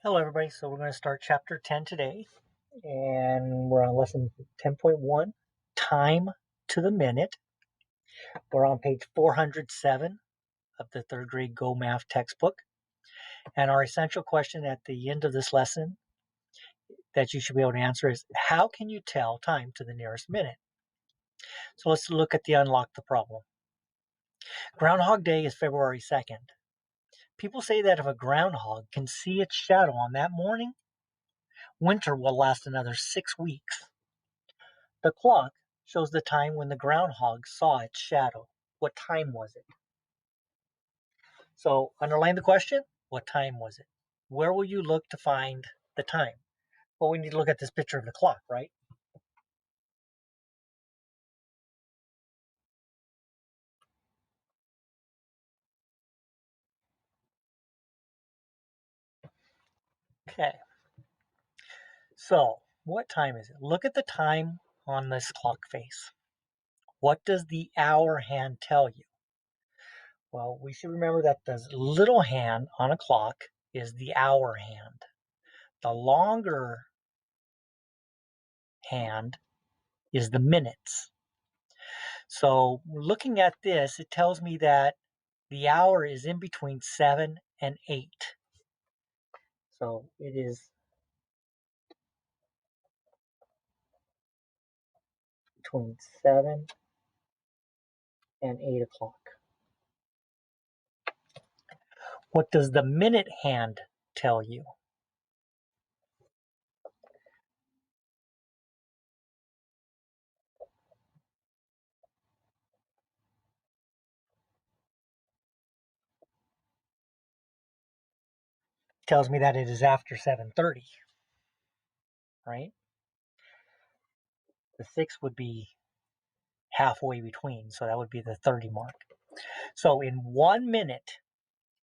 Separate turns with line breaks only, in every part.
Hello, everybody. So we're going to start chapter 10 today, and we're on lesson 10.1, time to the minute. We're on page 407 of the third grade Go Math textbook. And our essential question at the end of this lesson that you should be able to answer is, how can you tell time to the nearest minute? So let's look at the unlock the problem. Groundhog Day is February 2nd. People say that if a groundhog can see its shadow on that morning, winter will last another 6 weeks. The clock shows the time when the groundhog saw its shadow. What time was it? So underline the question. What time was it? Where will you look to find the time? Well, we need to look at this picture of the clock, right? Okay. So what time is it? Look at the time on this clock face. What does the hour hand tell you? Well, we should remember that the little hand on a clock is the hour hand. The longer hand is the minutes. So looking at this, it tells me that the hour is in between 7 and 8. So it is between 7 and 8 o'clock. What does the minute hand tell you? It tells me that it is after 7:30, right? The 6 would be halfway between, so that would be the 30 mark. So in 1 minute,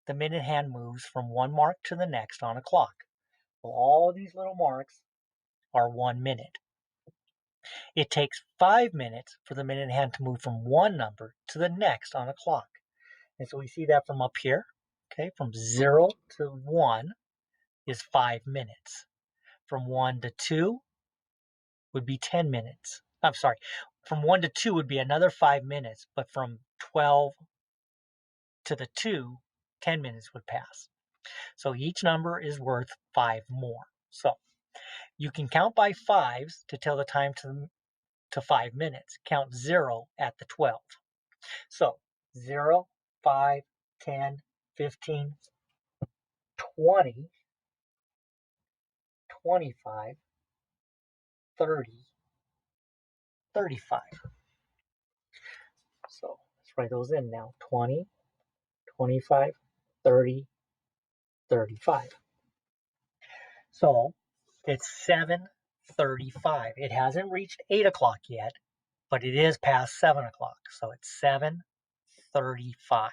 the minute hand moves from one mark to the next on a clock. Well, all these little marks are 1 minute. It takes 5 minutes for the minute hand to move from one number to the next on a clock. And so we see that from up here. Okay, from 0 to 1 is 5 minutes. From 1 to 2 would be 10 minutes. I'm sorry, from 1 to 2 would be another 5 minutes, but from 12 to the 2, 10 minutes would pass. So each number is worth 5 more. So you can count by fives to tell the time to 5 minutes. Count 0 at the 12. So 0, 5, 10, 15, 20, 25, 30, 35. So let's write those in now. 20, 25, 30, 35. So it's 7:35. It hasn't reached 8 o'clock yet, but it is past 7 o'clock. So it's 7:35.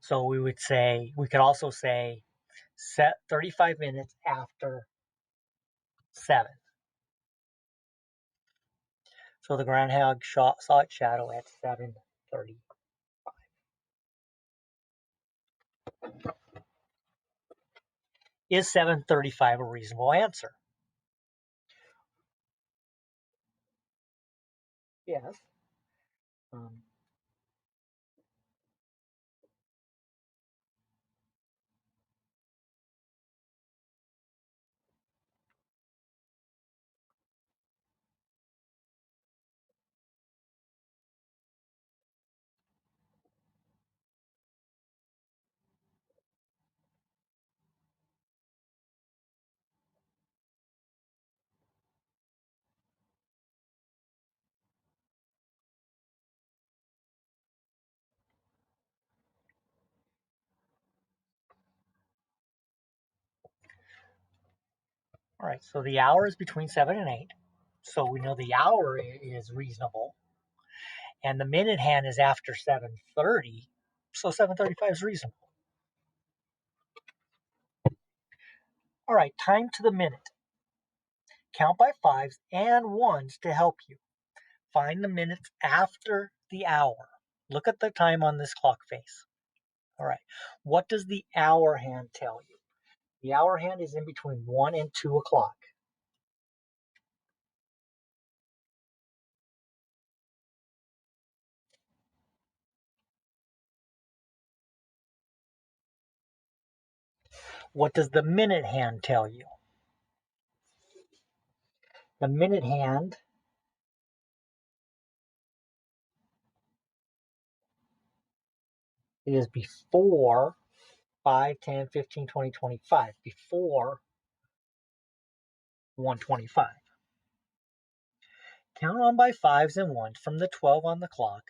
So we could also say set 35 minutes after 7. So the groundhog saw its shadow at 7:30. Is 7:35 a reasonable answer? Yes. Um, all right, so the hour is between 7 and 8. So we know the hour is reasonable. And the minute hand is after 7:30. So 7:35 is reasonable. All right, time to the minute. Count by fives and ones to help you. find the minutes after the hour. Look at the time on this clock face. All right. What does the hour hand tell you? The hour hand is in between 1 and 2 o'clock. What does the minute hand tell you? The minute hand is before 5, 10, 15, 20, 25, before 125. Count on by fives and ones from the 12 on the clock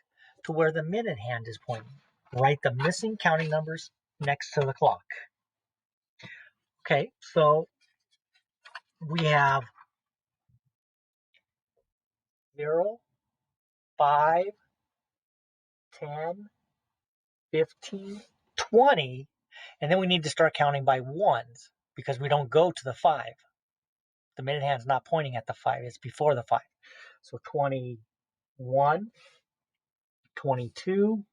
to where the minute hand is pointing. Write the missing counting numbers next to the clock. Okay, so we have 0, 5, 10, 15, 20, and then we need to start counting by ones because we don't go to the 5. The minute hand's not pointing at the 5, it's before the 5. So 21, 22,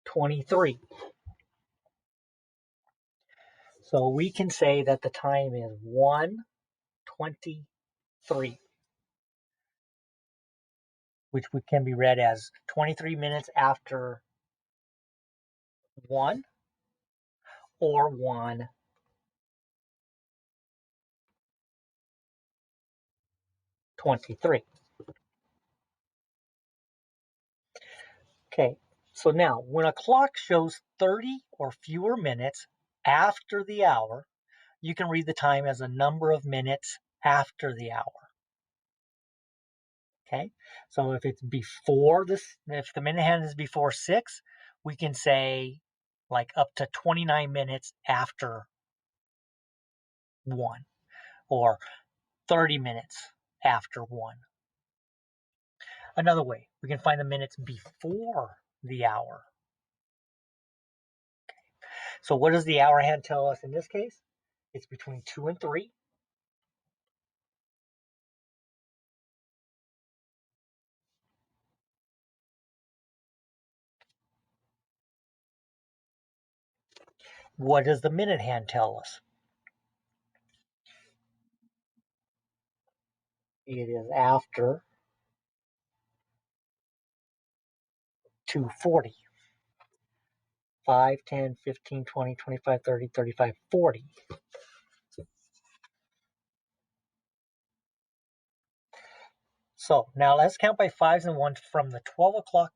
23. So we can say that the time is 1:23, which can be read as 23 minutes after 1 or 1:23. Okay, so now when a clock shows 30 or fewer minutes after the hour, you can read the time as a number of minutes after the hour. Okay, so if it's before this, if the minute hand is before 6, we can say like up to 29 minutes after 1 or 30 minutes after 1. Another way, we can find the minutes before the hour. So what does the hour hand tell us in this case? It's between 2 and 3. What does the minute hand tell us? It is after 2:40. 5, 10, 15, 20, 25, 30, 35, 40. So now let's count by fives and ones from the 12 o'clock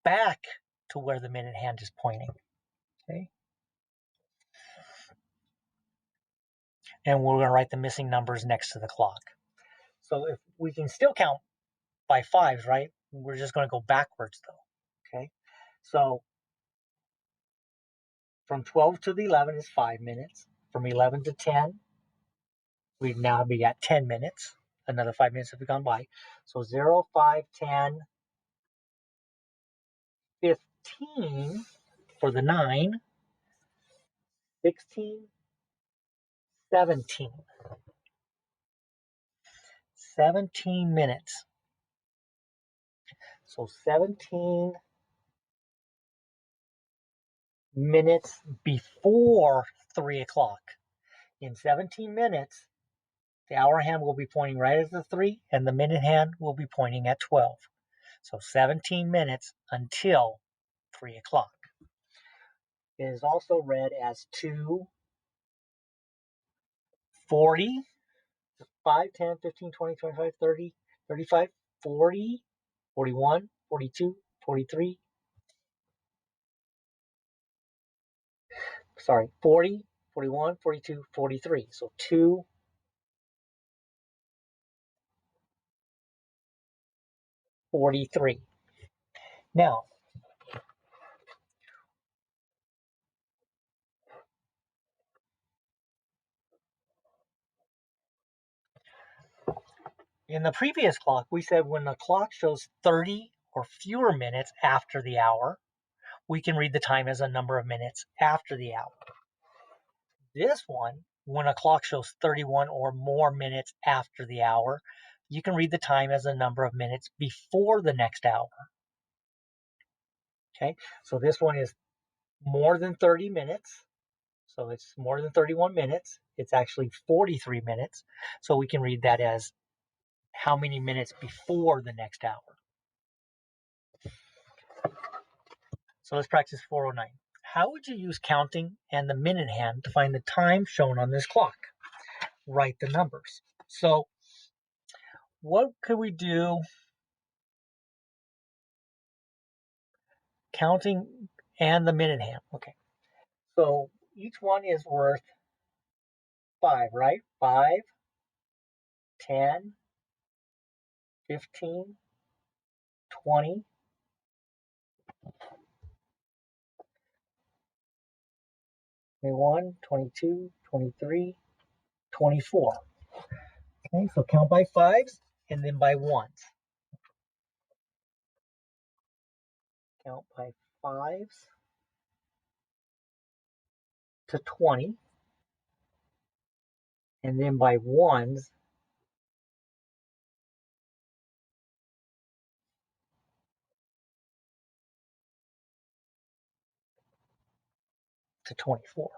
back to where the minute hand is pointing. Okay. And we're going to write the missing numbers next to the clock. So if we can still count by fives, right? We're just going to go backwards though. Okay. So from 12 to the 11 is 5 minutes. From 11 to 10, we'd now be at 10 minutes. Another 5 minutes have gone by. So 0, 5, 10, 15 for the 9, 16, 17. 17 minutes. So 17 minutes before 3 o'clock. In 17 minutes, the hour hand will be pointing right at the 3, and the minute hand will be pointing at 12. So 17 minutes until 3 o'clock. It is also read as 2:40, 5, 10, 15, 20, 25, 30, 35, 40, 41, 42, 43. Sorry, 40, 41, 42, 43. So 2:43. Now, in the previous clock, we said when the clock shows 30 or fewer minutes after the hour, we can read the time as a number of minutes after the hour. This one, when a clock shows 31 or more minutes after the hour, you can read the time as the number of minutes before the next hour. Okay, so this one is more than 30 minutes. So it's more than 31 minutes. It's actually 43 minutes. So we can read that as how many minutes before the next hour. So let's practice 409. How would you use counting and the minute hand to find the time shown on this clock? Write the numbers. So what could we do? Counting and the minute hand. Okay. So each one is worth 5, right? 5, 10, 15, 20, 21, 22, 23, 24. Okay, so count by fives and then by ones. Count by fives to 20 and then by ones to 24.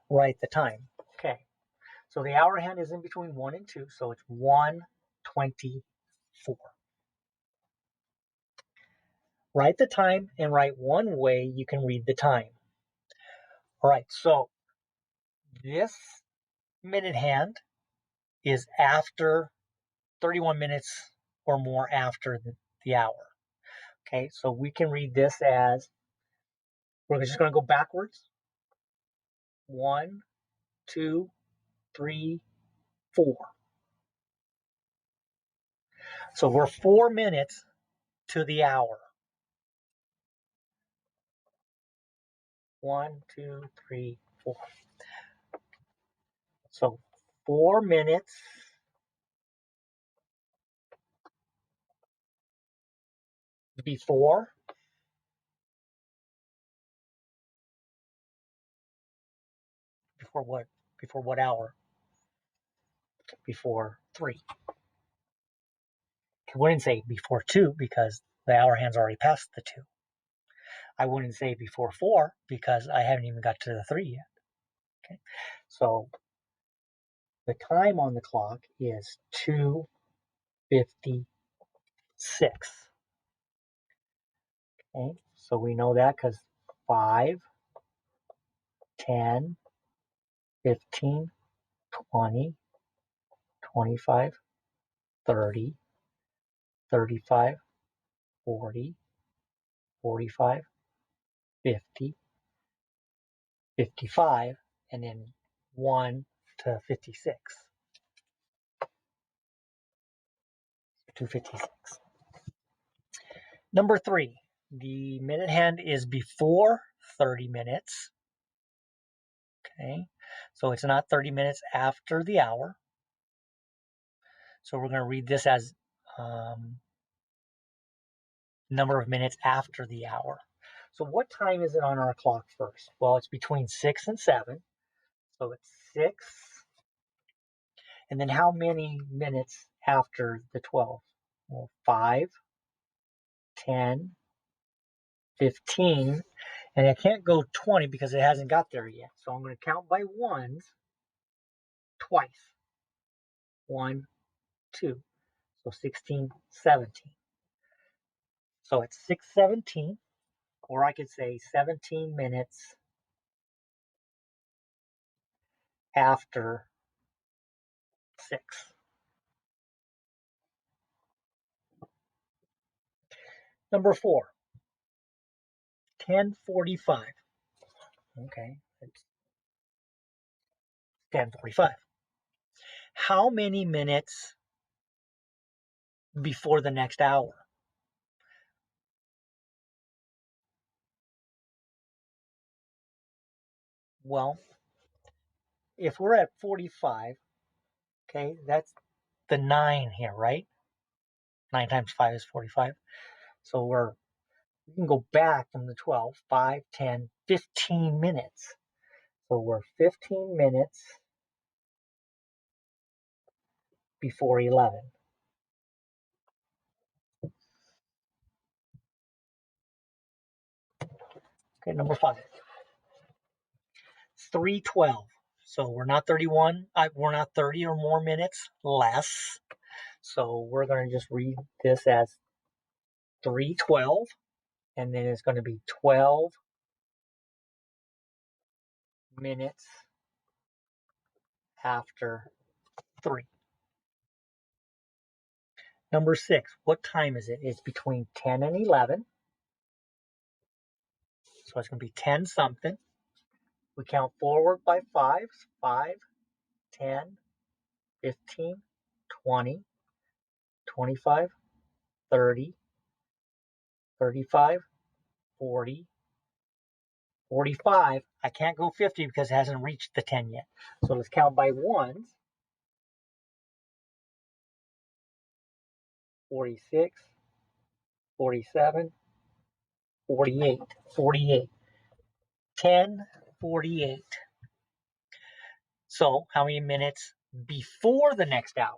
Write the time. Okay, so the hour hand is in between 1 and 2, so it's 1:24. Write the time and write one way you can read the time. All right, so this minute hand is after 31 minutes or more after the hour. Okay, so we can read this as, we're just going to go backwards. 1, 2, 3, 4. So we're 4 minutes to the hour. 1, 2, 3, 4. So 4 minutes before what? Before what hour? Before 3. I wouldn't say before 2 because the hour hand's already past the 2. I wouldn't say before 4 because I haven't even got to the 3 yet. Okay, so the time on the clock is 2:56. Okay, so we know that because 5, 10, 15, 20, 25, 30, 35, 40, 45, 50, 55, and then 1 to 56. 2:56. Number 3, the minute hand is before 30 minutes. Okay, so it's not 30 minutes after the hour. So we're going to read this as number of minutes after the hour. So what time is it on our clock first? Well, it's between 6 and 7. So it's 6. And then how many minutes after the 12? Well, 5, 10, 15. And I can't go 20 because it hasn't got there yet. So I'm going to count by ones twice. 1, 2. So 16, 17. So it's 6:17, or I could say 17 minutes after 6. Number 4, 10:45. Okay, it's 10:45. How many minutes before the next hour? Well, if we're at 45, okay, that's the 9 here, right? 9 times 5 is 45. So we can go back from the 12, 5, 10, 15 minutes. So we're 15 minutes before 11. Okay, number 5. 3:12. So we're not 31. We're not 30 or more minutes less. So we're going to just read this as 3:12, and then it's going to be 12 minutes after 3. Number 6, what time is it? It's between 10 and 11. So it's going to be 10 something. We count forward by 5s. 5, 10, 15, 20, 25, 30, 35, 40, 45. I can't go 50 because it hasn't reached the 10 yet. So let's count by 1s. 46, 47, 48, 48, 10, 48. So how many minutes before the next hour?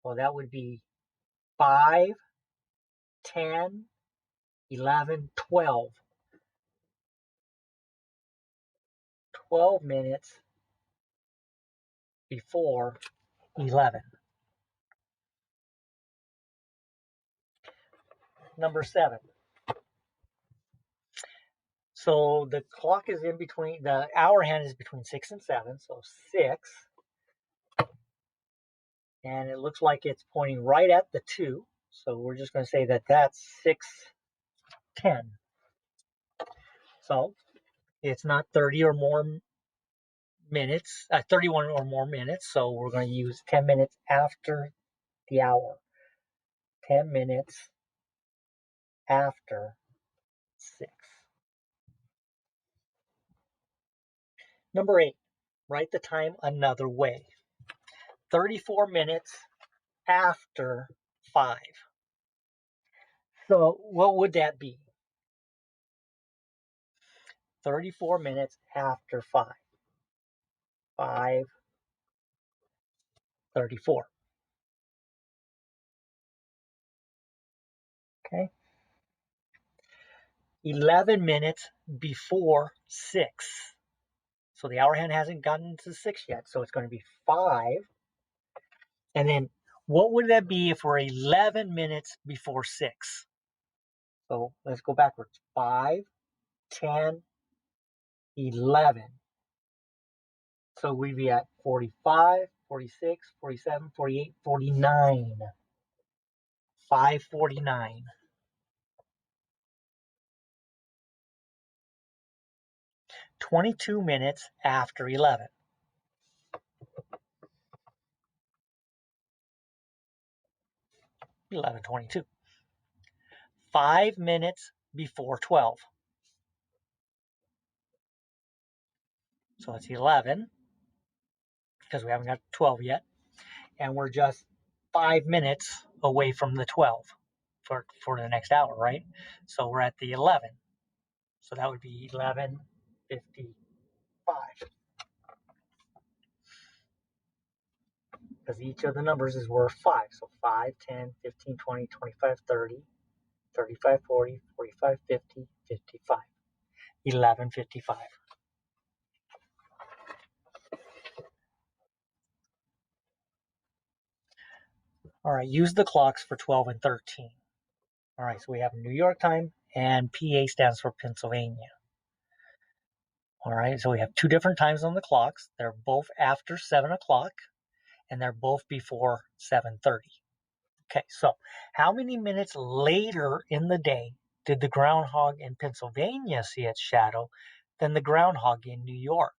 Well, that would be 5, 10, 11, 12. 12 minutes before 11. Number 7. So the clock is in between, the hour hand is between 6 and 7, so 6. And it looks like it's pointing right at the 2. So we're just going to say that that's 6:10. So it's not 30 or more minutes, 31 or more minutes. So we're going to use 10 minutes after the hour. 10 minutes after 6. Number 8, write the time another way. 34 minutes after 5. So what would that be? 34 minutes after 5. 5:34. Okay. 11 minutes before 6. So the hour hand hasn't gotten to 6 yet. So it's going to be 5. And then what would that be if we're 11 minutes before 6? So let's go backwards. 5, 10, 11. So we'd be at 45, 46, 47, 48, 49. 5:49. 22 minutes after 11. 11:22. 5 minutes before 12. So it's 11 because we haven't got 12 yet. And we're just 5 minutes away from the 12 for the next hour, right? So we're at the 11. So that would be 11:55. Because each of the numbers is worth 5. So 5, 10, 15, 20, 25, 30, 35, 40, 45, 50, 55. 11:55. All right, use the clocks for 12 and 13. All right, so we have New York time, and PA stands for Pennsylvania. All right, so we have 2 different times on the clocks. They're both after 7 o'clock, and they're both before 7:30. Okay, so how many minutes later in the day did the groundhog in Pennsylvania see its shadow than the groundhog in New York?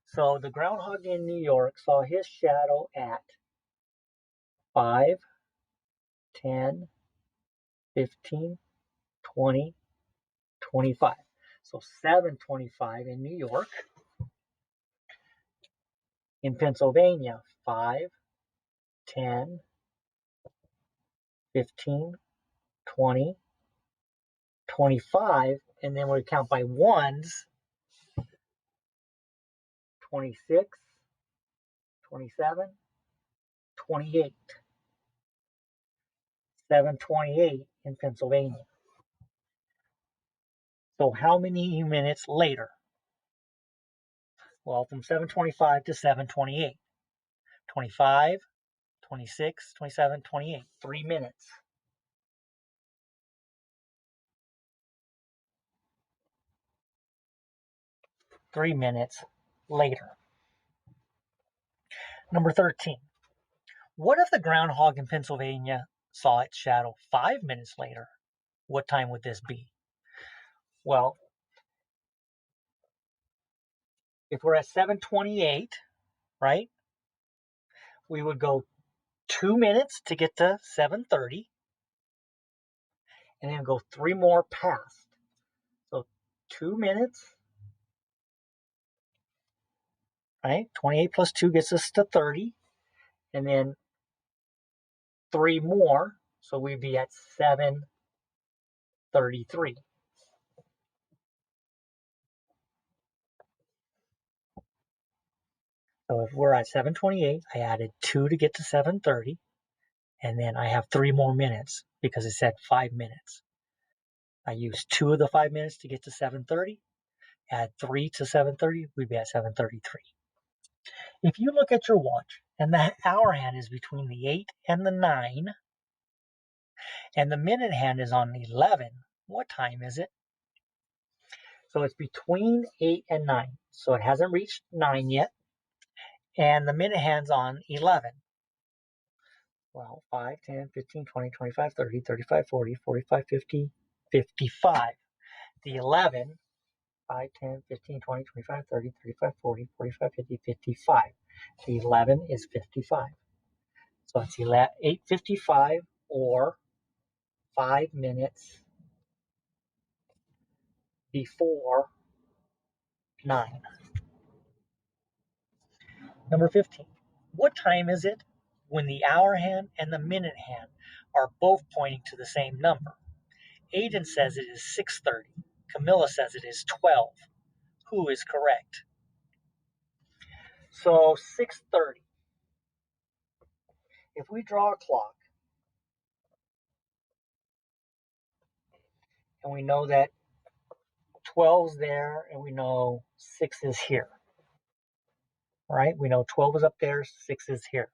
So the groundhog in New York saw his shadow at 5, 10, 15, 20, 25. So 7:25 in New York. In Pennsylvania, 5, 10, 15, 20, 25, and then we count by 1s, 26, 27, 7:28. 7:28 in Pennsylvania. So how many minutes later? Well, from 7:25 to 7:28. 25, 26, 27, 28. 3 minutes. 3 minutes later. Number 13. What if the groundhog in Pennsylvania saw its shadow 5 minutes later? What time would this be? Well, if we're at 7:28, right, we would go 2 minutes to get to 7:30, and then go 3 more past. So 2 minutes, right? 28 plus 2 gets us to 30, and then 3 more, so we'd be at 7:33. So if we're at 7:28, I added 2 to get to 7:30, and then I have 3 more minutes because it said 5 minutes. I used 2 of the 5 minutes to get to 7:30, add 3 to 7:30, we'd be at 7:33. If you look at your watch and the hour hand is between the 8 and the 9, and the minute hand is on 11, what time is it? So it's between 8 and 9. So it hasn't reached 9 yet, and the minute hand's on 11. Well, 5, 10, 15, 20, 25, 30, 35, 40, 45, 50, 55. The 11, 5, 10, 15, 20, 25, 30, 35, 40, 45, 50, 55. The 11 is 55. So it's 8:55 or 5 minutes before 9. Number 15. What time is it when the hour hand and the minute hand are both pointing to the same number? Aiden says it is 6:30. Camilla says it is 12. Who is correct? So 6:30. If we draw a clock and we know that 12's there and we know 6 is here, right? We know 12 is up there, 6 is here.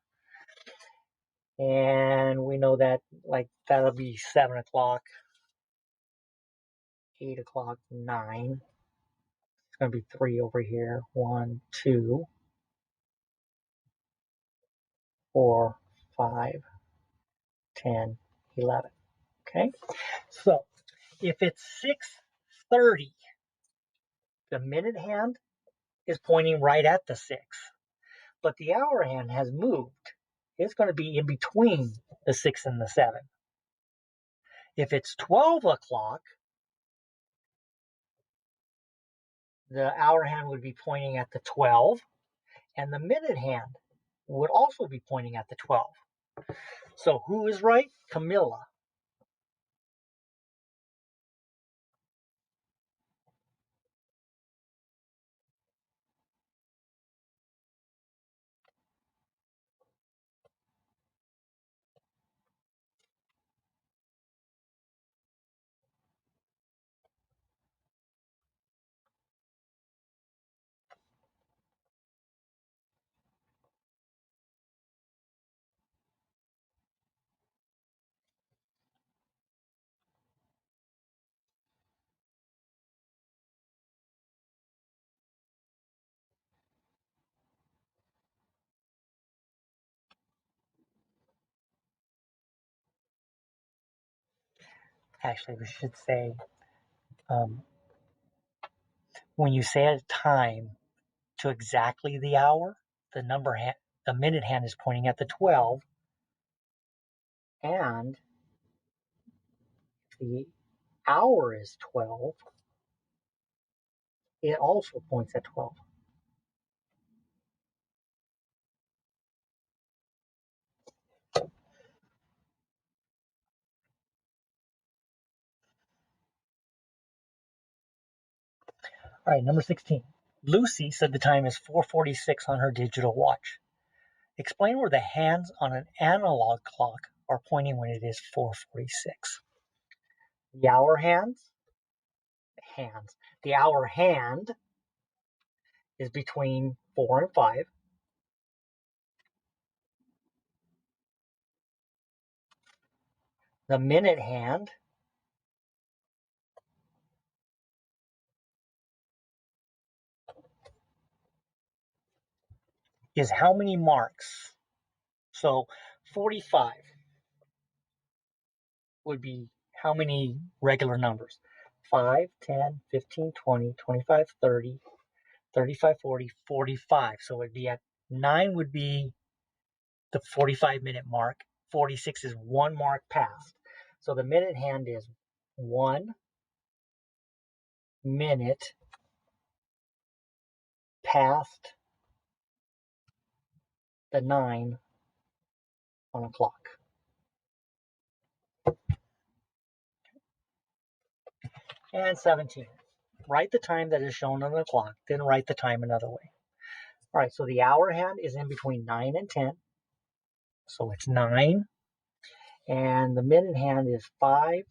And we know that like that'll be 7 o'clock, 8 o'clock, 9. It's going to be 3 over here. 1, 2, 4, 5, 10, 11. Okay? So if it's 6:30, the minute hand is pointing right at the 6, but the hour hand has moved. It's going to be in between the 6 and the 7. If it's 12 o'clock, the hour hand would be pointing at the 12, and the minute hand would also be pointing at the 12. So who is right? Camilla. Actually, we should say um, when you say a time to exactly the hour, the minute hand is pointing at the 12, and the hour is 12. It also points at 12. All right, number 16. Lucy said the time is 4:46 on her digital watch. Explain where the hands on an analog clock are pointing when it is 4:46. The hour The hour hand is between 4 and 5. The minute hand is how many marks. So 45 would be how many regular numbers? 5, 10, 15, 20, 25, 30, 35, 40, 45. So it'd be at 9 would be the 45-minute mark. 46 is 1 mark past. So the minute hand is 1 minute past the 9 on a clock. And 17. Write the time that is shown on the clock, then write the time another way. All right, so the hour hand is in between 9 and 10. So it's 9. And the minute hand is 5,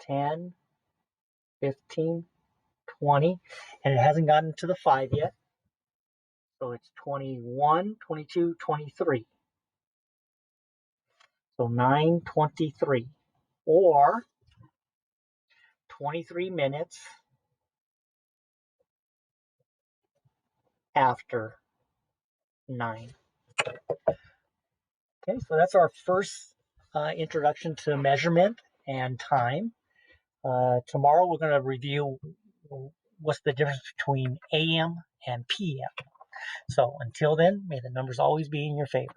10, 15, 20. And it hasn't gotten to the 5 yet. So it's 21, 22, 23. So 9:23. Or 23 minutes after 9. Okay, so that's our first introduction to measurement and time. Tomorrow we're going to review what's the difference between AM and PM. So until then, may the numbers always be in your favor.